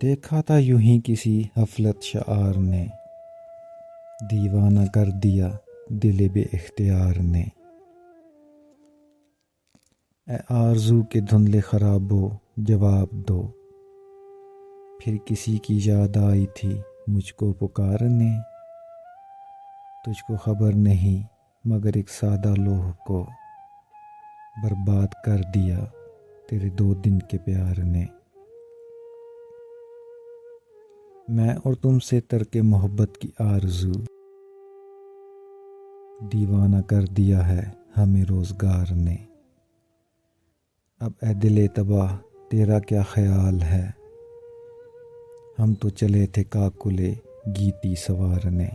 دیکھا تھا یوں ہی کسی غفلت شعار نے، دیوانہ کر دیا دل بے اختیار نے۔ اے آرزو کے دھندلے خرابو جواب دو، پھر کسی کی یاد آئی تھی مجھ کو پکارنے۔ تجھ کو خبر نہیں مگر ایک سادہ لوح کو برباد کر دیا تیرے 2 دن کے پیار نے۔ میں اور تم سے ترک محبت کی آرزو، دیوانہ کر دیا ہے ہمیں روزگار نے۔ اب اے دل تباہ تیرا کیا خیال ہے، ہم تو چلے تھے کاکلِ گیتی سوارنے۔